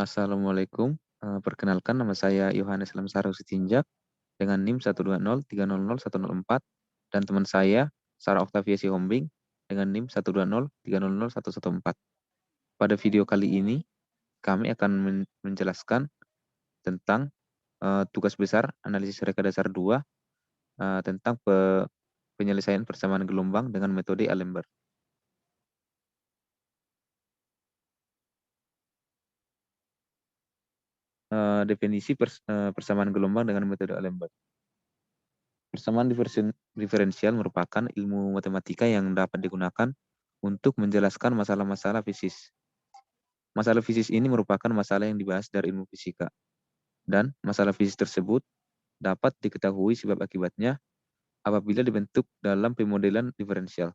Assalamualaikum. Perkenalkan nama saya Yohanes Lamsaro Sitinjak dengan NIM 120300104 dan teman saya Sarah Octavia Sihombing dengan NIM 120300114. Pada video kali ini kami akan menjelaskan tentang tugas besar analisis reka dasar 2 tentang penyelesaian persamaan gelombang dengan metode Alembert. Definisi persamaan gelombang dengan metode Alembert. Persamaan diferensial merupakan ilmu matematika yang dapat digunakan untuk menjelaskan masalah-masalah fisis. Masalah fisis ini merupakan masalah yang dibahas dari ilmu fisika. Dan masalah fisis tersebut dapat diketahui sebab akibatnya apabila dibentuk dalam pemodelan diferensial.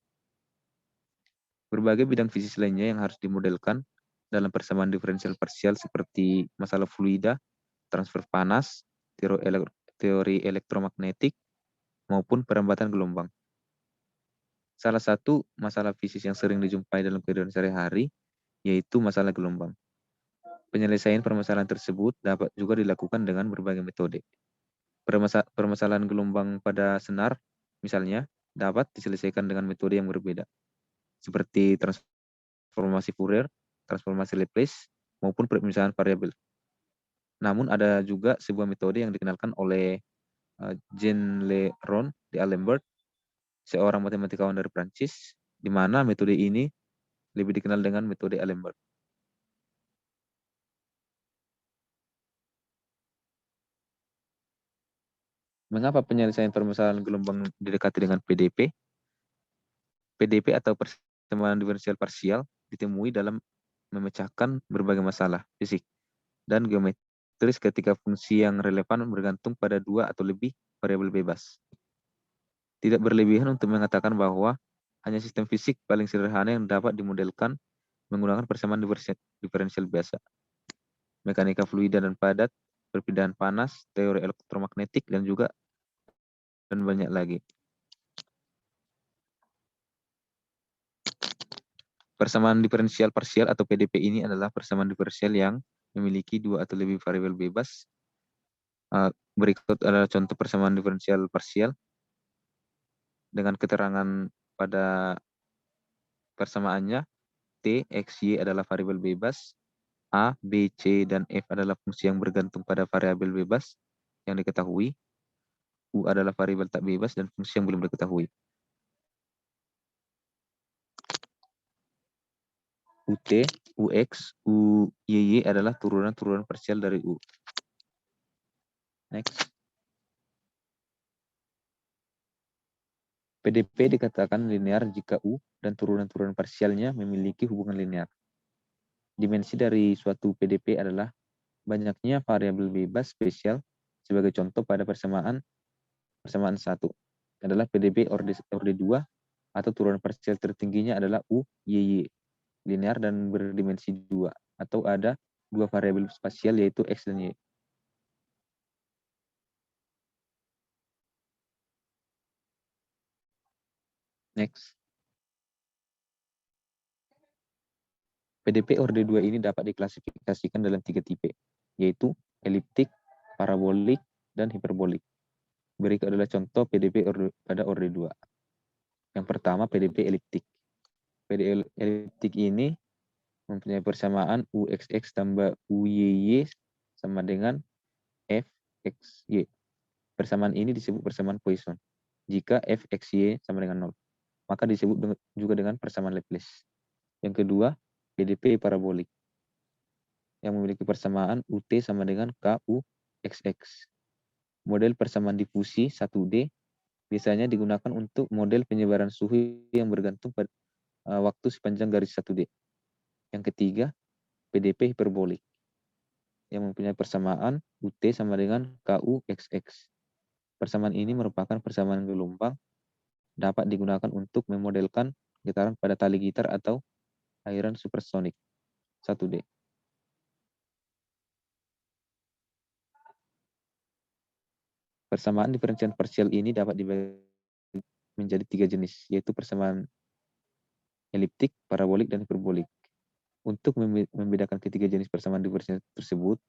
Berbagai bidang fisis lainnya yang harus dimodelkan dalam persamaan diferensial parsial seperti masalah fluida, transfer panas, teori elektromagnetik, maupun perambatan gelombang. Salah satu masalah fisis yang sering dijumpai dalam kehidupan sehari-hari yaitu masalah gelombang. Penyelesaian permasalahan tersebut dapat juga dilakukan dengan berbagai metode. Permasalahan gelombang pada senar, misalnya, dapat diselesaikan dengan metode yang berbeda, seperti transformasi Fourier, transformasi Laplace, maupun pemisahan variabel. Namun ada juga sebuah metode yang dikenalkan oleh Jean Le Rond d'Alembert, seorang matematikawan dari Prancis, di mana metode ini lebih dikenal dengan metode Alembert. Mengapa penyelesaian permasalahan gelombang didekati dengan PDP? PDP atau persamaan diferensial parsial ditemui dalam memecahkan berbagai masalah fisik dan geometris ketika fungsi yang relevan bergantung pada dua atau lebih variabel bebas. Tidak berlebihan untuk mengatakan bahwa hanya sistem fisik paling sederhana yang dapat dimodelkan menggunakan persamaan diferensial biasa. Mekanika fluida dan padat, perpindahan panas, teori elektromagnetik, dan banyak lagi. Persamaan diferensial parsial atau PDP ini adalah persamaan diferensial yang memiliki dua atau lebih variabel bebas. Berikut adalah contoh persamaan diferensial parsial dengan keterangan pada persamaannya. T, X, Y adalah variabel bebas. A, B, C, dan F adalah fungsi yang bergantung pada variabel bebas yang diketahui. U adalah variabel tak bebas dan fungsi yang belum diketahui. UT, UX, UYY adalah turunan-turunan parsial dari U. Next. PDP dikatakan linear jika U dan turunan-turunan parsialnya memiliki hubungan linear. Dimensi dari suatu PDP adalah banyaknya variabel bebas spesial. Sebagai contoh pada persamaan 1 adalah PDP orde 2 atau turunan parsial tertingginya adalah U, Y, Y, linear dan berdimensi 2, atau ada dua variabel spasial yaitu X dan Y. Next. PDP orde 2 ini dapat diklasifikasikan dalam 3 tipe, yaitu eliptik, parabolik, dan hiperbolik. Berikut adalah contoh PDP pada orde 2. Yang pertama, PDP eliptik. PDP eliptik ini mempunyai persamaan UXX tambah UYY sama dengan FXY. Persamaan ini disebut persamaan Poisson. Jika FXY sama dengan 0, maka disebut juga dengan persamaan Laplace. Yang kedua, PDP parabolik yang memiliki persamaan UT sama dengan KUXX. Model persamaan difusi 1D biasanya digunakan untuk model penyebaran suhu yang bergantung pada waktu sepanjang garis 1D. Yang ketiga, PDP hiperbolik yang mempunyai persamaan UT sama dengan KUXX. Persamaan ini merupakan persamaan gelombang dapat digunakan untuk memodelkan getaran pada tali gitar atau airan supersonik 1D. Persamaan diferensial parsial ini dapat dibagi menjadi 3 jenis, yaitu persamaan eliptik, parabolik, dan hiperbolik. Untuk membedakan ketiga jenis persamaan diferensial tersebut,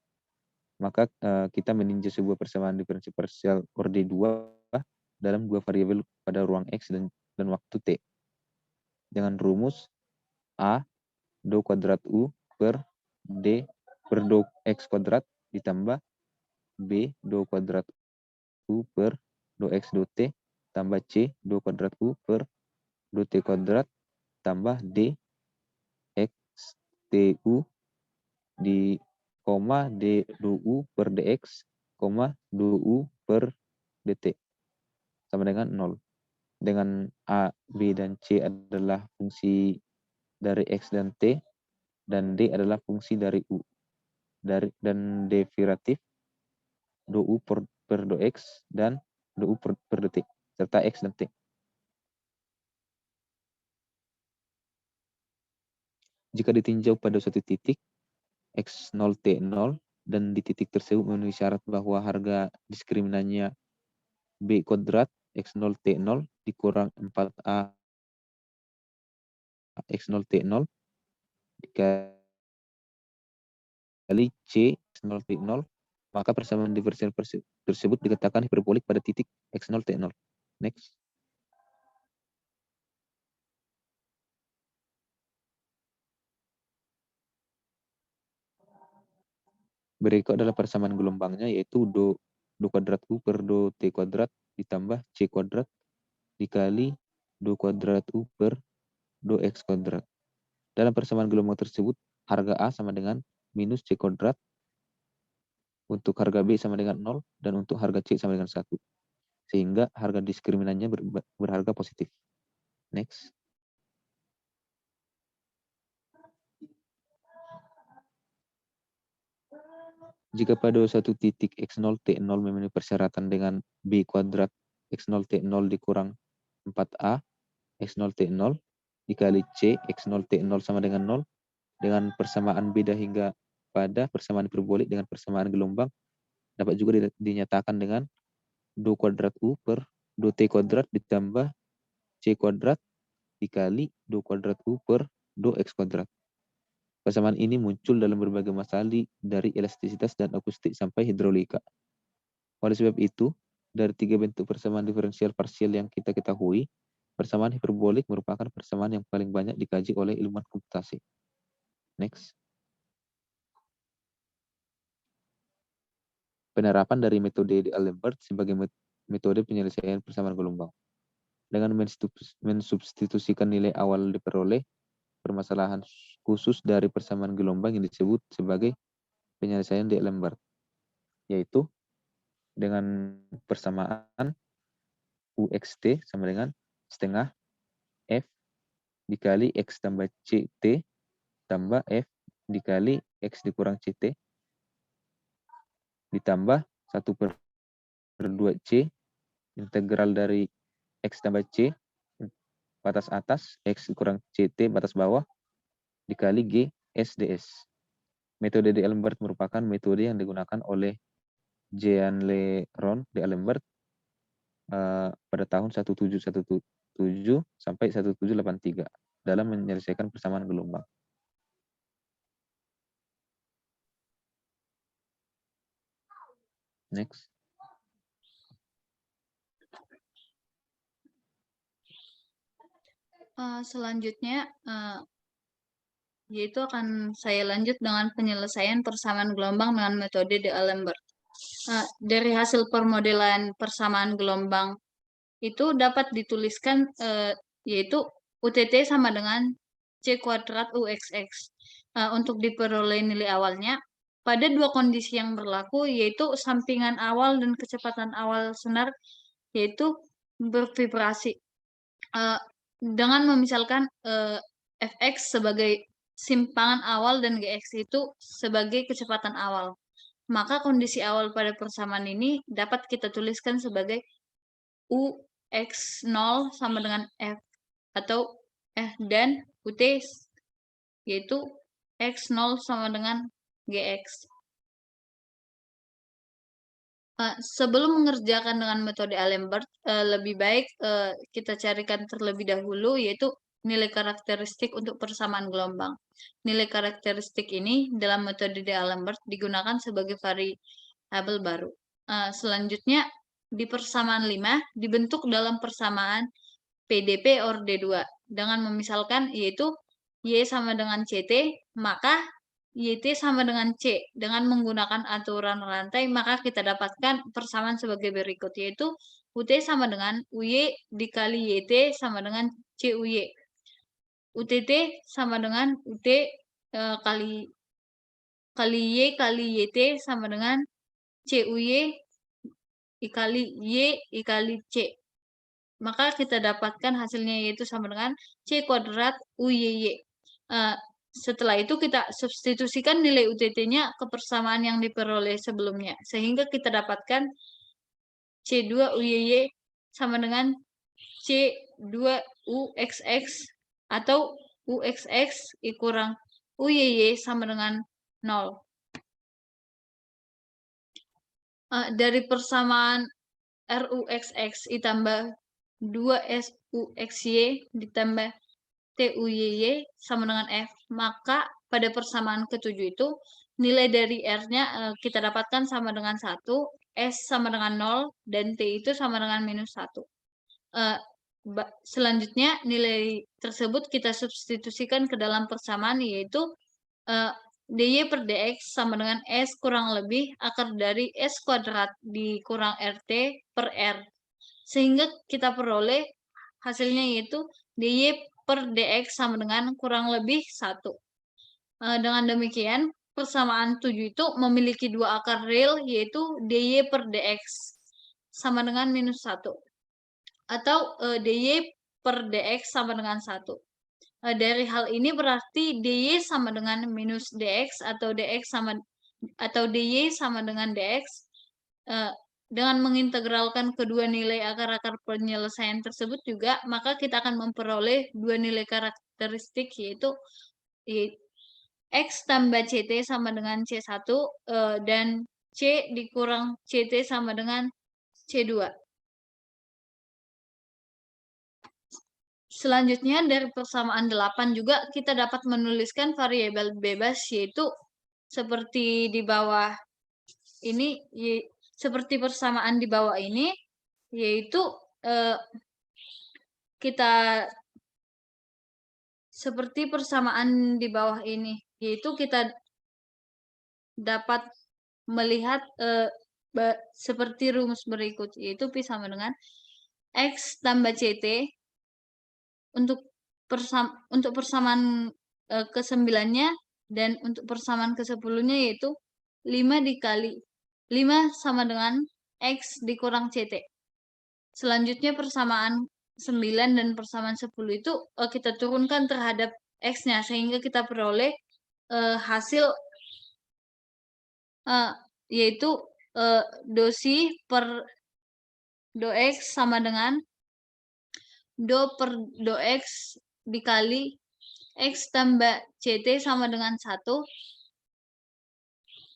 maka kita meninjau sebuah persamaan diferensial parsial orde 2 dalam dua variabel pada ruang X dan waktu T. Dengan rumus A do kuadrat U per D per do X kuadrat ditambah B do kuadrat U per do X do T tambah C do kuadrat U per do T kuadrat tambah D X TU di koma D do U per DX, koma do U per DT sama dengan 0. Dengan A, B, dan C adalah fungsi dari X dan T, dan D adalah fungsi dari U. Dan derivatif do U per do X dan do U per do T, serta X dan T. Jika ditinjau pada suatu titik, X0, T0, dan di titik tersebut memenuhi syarat bahwa harga diskriminannya B kuadrat X0, T0 dikurang 4A X0, T0 dikali C X0, T0, maka persamaan diferensial tersebut dikatakan hiperbolik pada titik X0, T0. Next. Berikut adalah persamaan gelombangnya, yaitu do kuadrat U per do T kuadrat ditambah C kuadrat dikali do kuadrat U per do X kuadrat. Dalam persamaan gelombang tersebut, harga A sama dengan minus C kuadrat, untuk harga B sama dengan 0, dan untuk harga C sama dengan 1. Sehingga harga diskriminannya berharga positif. Next. Jika pada suatu titik X0, T0 memenuhi persyaratan dengan B kuadrat X0, T0 dikurang 4A X0, T0 dikali C X0, T0 sama dengan 0, dengan persamaan beda hingga pada persamaan hiperbolik dengan persamaan gelombang, dapat juga dinyatakan dengan do kuadrat U per do T kuadrat ditambah C kuadrat dikali do kuadrat U per do X kuadrat. Persamaan ini muncul dalam berbagai masalah dari elastisitas dan akustik sampai hidrolika. Oleh sebab itu, dari tiga bentuk persamaan diferensial parsial yang kita ketahui, persamaan hiperbolik merupakan persamaan yang paling banyak dikaji oleh ilmuwan komputasi. Next. Penerapan dari metode D'Alembert sebagai metode penyelesaian persamaan gelombang. Dengan mensubstitusikan nilai awal diperoleh, permasalahan khusus dari persamaan gelombang yang disebut sebagai penyelesaian D'Alembert, yaitu dengan persamaan UXT sama dengan setengah F dikali X tambah CT tambah F dikali X dikurang CT ditambah 1/2C integral dari X tambah C batas atas X dikurang CT batas bawah dikali G S ds. Metode D'Alembert merupakan metode yang digunakan oleh Jean-Le-Rond D'Alembert pada tahun 1717 sampai 1783 dalam menyelesaikan persamaan gelombang. Next. Selanjutnya yaitu akan saya lanjut dengan penyelesaian persamaan gelombang dengan metode D'Alembert. Dari hasil permodelan persamaan gelombang itu dapat dituliskan yaitu UTT sama dengan C kuadrat UXX. Untuk diperoleh nilai awalnya pada dua kondisi yang berlaku, yaitu sampingan awal dan kecepatan awal senar yaitu bervibrasi. Dengan memisalkan Fx sebagai simpangan awal dan Gx itu sebagai kecepatan awal. Maka kondisi awal pada persamaan ini dapat kita tuliskan sebagai UX0 sama dengan F atau dan UT yaitu X0 sama dengan Gx. Sebelum mengerjakan dengan metode D'Alembert, lebih baik kita carikan terlebih dahulu yaitu nilai karakteristik untuk persamaan gelombang. Nilai karakteristik ini dalam metode D'Alembert digunakan sebagai variabel baru. Selanjutnya, di persamaan 5 dibentuk dalam persamaan PDP orde 2 dengan memisalkan yaitu Y sama dengan CT, maka YT sama dengan C. Dengan menggunakan aturan rantai, maka kita dapatkan persamaan sebagai berikut, yaitu UT sama dengan UY dikali YT sama dengan CUY. UTT sama dengan UT kali Y kali YT sama dengan CUY dikali Y dikali C. Maka kita dapatkan hasilnya yaitu sama dengan C kuadrat UYY. Setelah itu kita substitusikan nilai UTT-nya ke persamaan yang diperoleh sebelumnya. Sehingga kita dapatkan C2 UYY sama dengan C2 UXX atau UXX kurang UYY sama dengan 0. Dari persamaan RUXX ditambah 2SUXY ditambah TUYY sama dengan F, maka pada persamaan ketujuh itu nilai dari R-nya kita dapatkan sama dengan 1, S sama dengan 0, dan T itu sama dengan minus 1. Selanjutnya nilai tersebut kita substitusikan ke dalam persamaan, yaitu dy per dx sama dengan S kurang lebih akar dari S kuadrat dikurang RT per R. Sehingga kita peroleh hasilnya yaitu dy per dx sama dengan kurang lebih 1. Dengan demikian, persamaan 7 itu memiliki dua akar real, yaitu dy per dx sama dengan minus 1. Atau dy per dx sama dengan 1. Dari hal ini berarti dy sama dengan minus dx atau dy sama dengan dx. Dengan mengintegralkan kedua nilai akar-akar penyelesaian tersebut juga, maka kita akan memperoleh dua nilai karakteristik, yaitu X tambah CT sama dengan C1 dan C dikurang CT sama dengan C2. Selanjutnya dari persamaan 8 juga kita dapat menuliskan variabel bebas, yaitu seperti di bawah ini, seperti persamaan di bawah ini, yaitu kita seperti persamaan di bawah ini, yaitu kita dapat melihat seperti rumus berikut, yaitu Pi sama dengan X tambah CT untuk persamaan ke-9-nya, dan untuk persamaan ke-10-nya yaitu 5 dikali 5 sama dengan X dikurang CT. Selanjutnya persamaan 9 dan persamaan 10 itu kita turunkan terhadap X-nya, sehingga kita peroleh hasil yaitu dosi per do X sama dengan do per do X dikali X tambah CT sama dengan 1,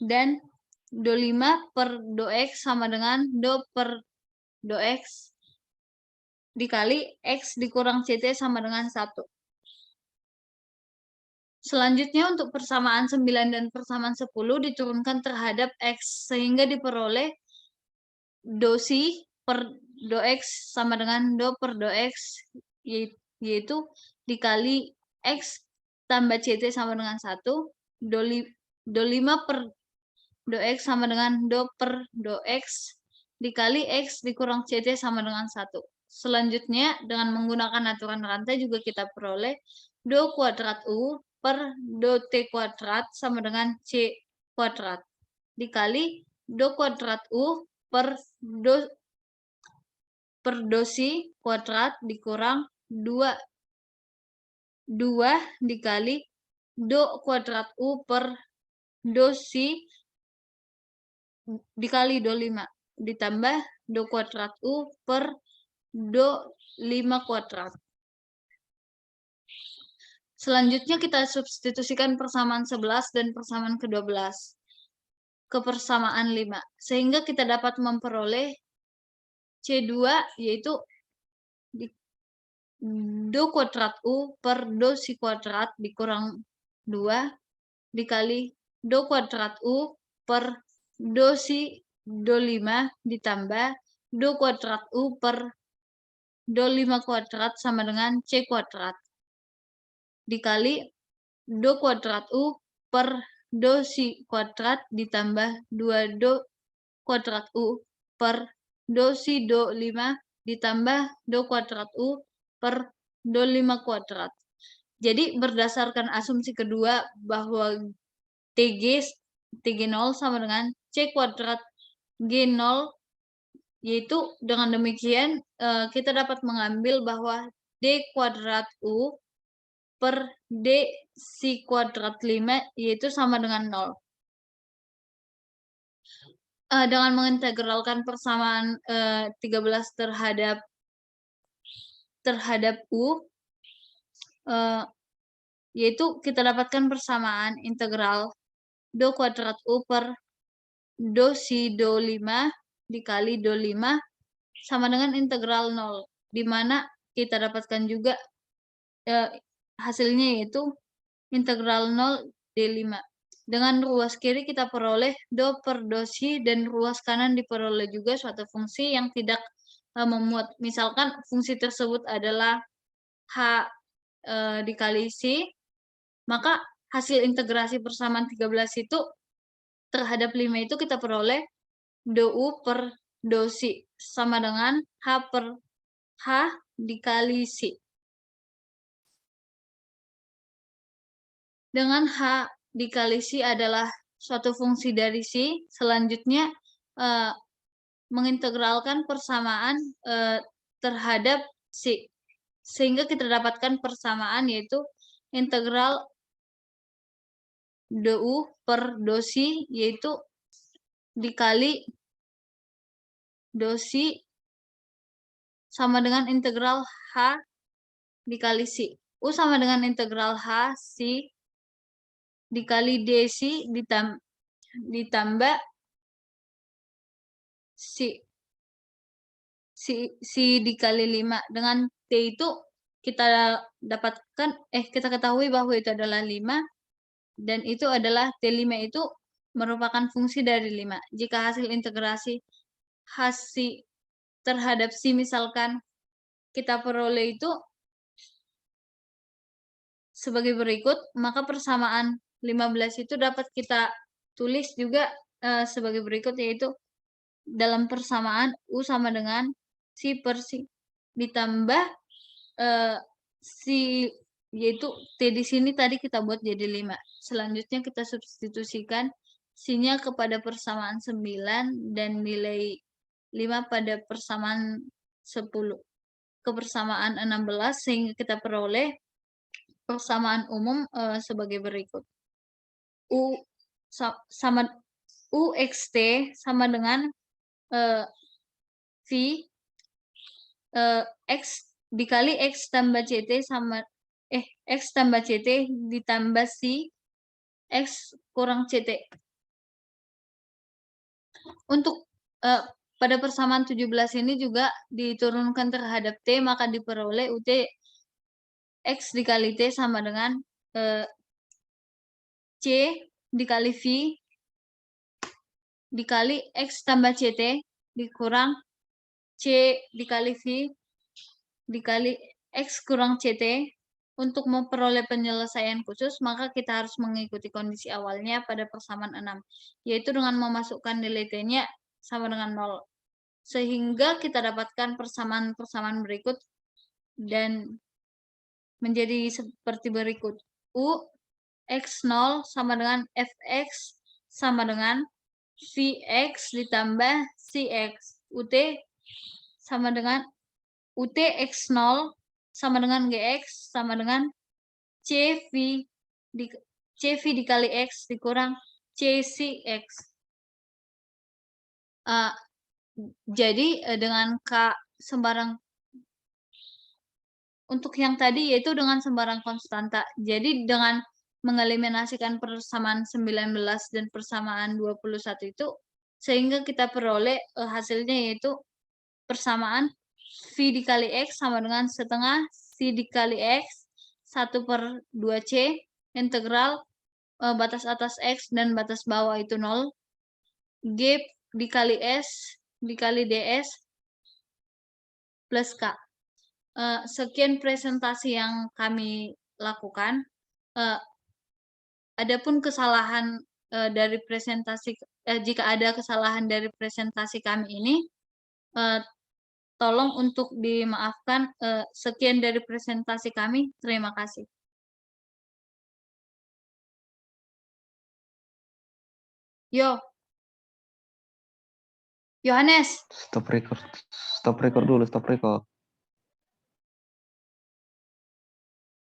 dan do 5 per do X sama dengan do per do X dikali X dikurang CT sama dengan 1. Selanjutnya untuk persamaan 9 dan persamaan 10 diturunkan terhadap X, sehingga diperoleh dosi per do X sama dengan do per do X, yaitu dikali X tambah CT sama dengan 1, do 5 per do X sama dengan do per do X dikali X dikurang CT sama dengan 1. Selanjutnya dengan menggunakan aturan rantai juga kita peroleh do kuadrat U per do T kuadrat sama dengan C kuadrat dikali do kuadrat U per do C kuadrat dikurang 2 dikali do kuadrat U per do C dikali do 5 ditambah do kuadrat U per do 5 kuadrat. Selanjutnya kita substitusikan persamaan 11 dan persamaan ke-12 ke persamaan 5, sehingga kita dapat memperoleh C2 yaitu do kuadrat U per do si kuadrat dikurang 2 dikali do kuadrat U per do si do 5 ditambah do kuadrat U per do 5 kuadrat sama dengan C kuadrat dikali do kuadrat U per do si kuadrat ditambah 2 do kuadrat U per do si do 5 ditambah do kuadrat U per do 5 kuadrat. Jadi berdasarkan asumsi kedua bahwa TG 0 sama dengan C kuadrat G0, yaitu dengan demikian kita dapat mengambil bahwa D kuadrat U per D si kuadrat 5 yaitu sama dengan 0. Dengan mengintegralkan persamaan 13 terhadap U, yaitu kita dapatkan persamaan integral do kuadrat U per do si do 5 dikali do 5 sama dengan integral 0, di mana kita dapatkan juga hasilnya yaitu integral 0 D5. Dengan ruas kiri kita peroleh do per do si dan ruas kanan diperoleh juga suatu fungsi yang tidak memuat. Misalkan fungsi tersebut adalah H dikali si, maka hasil integrasi persamaan 13 itu terhadap 5 itu kita peroleh do U per do si sama dengan H per H dikali si. Dengan H dikali si adalah suatu fungsi dari si, selanjutnya mengintegralkan persamaan terhadap si. Sehingga kita dapatkan persamaan yaitu integral do U per do si yaitu dikali do si sama dengan integral H dikali si. U sama dengan integral H si dikali D si ditambah si dikali 5. Dengan T itu kita ketahui bahwa itu adalah 5 dan itu adalah T5 itu merupakan fungsi dari 5. Jika hasil integrasi si terhadap si misalkan kita peroleh itu sebagai berikut, maka persamaan 15 itu dapat kita tulis juga sebagai berikut, yaitu dalam persamaan U sama dengan si per si ditambah si, yaitu T di sini tadi kita buat jadi 5. Selanjutnya kita substitusikan si-nya kepada persamaan 9 dan nilai 5 pada persamaan 10 ke persamaan 16 sehingga kita peroleh persamaan umum sebagai berikut. U UXT sama dengan V X dikali X tambah CT sama X tambah CT ditambah si X kurang CT. Untuk pada persamaan 17 ini juga diturunkan terhadap T, maka diperoleh UT X dikali T sama dengan C dikali V dikali X tambah CT dikurang C dikali V dikali X kurang CT. Untuk memperoleh penyelesaian khusus, maka kita harus mengikuti kondisi awalnya pada persamaan 6, yaitu dengan memasukkan nilai T-nya sama dengan 0. Sehingga kita dapatkan persamaan-persamaan berikut dan menjadi seperti berikut. U X0 sama dengan Fx sama dengan Vx ditambah Cx. UT sama dengan UT X0 sama dengan Gx sama dengan CV dikali X dikurang CCX. Jadi dengan K sembarang untuk yang tadi yaitu dengan sembarang konstanta. Jadi dengan mengeliminasikan persamaan 19 dan persamaan 21 itu sehingga kita peroleh hasilnya yaitu persamaan V dikali X sama dengan setengah C dikali X, 1/2C, integral batas atas X dan batas bawah itu 0, G dikali S dikali DS plus K. Sekian presentasi yang kami lakukan. Adapun kesalahan dari presentasi, jika ada kesalahan dari presentasi kami ini, tolong untuk dimaafkan. Sekian dari presentasi kami. Terima kasih. Yo, Yohanes. Stop record dulu, stop record.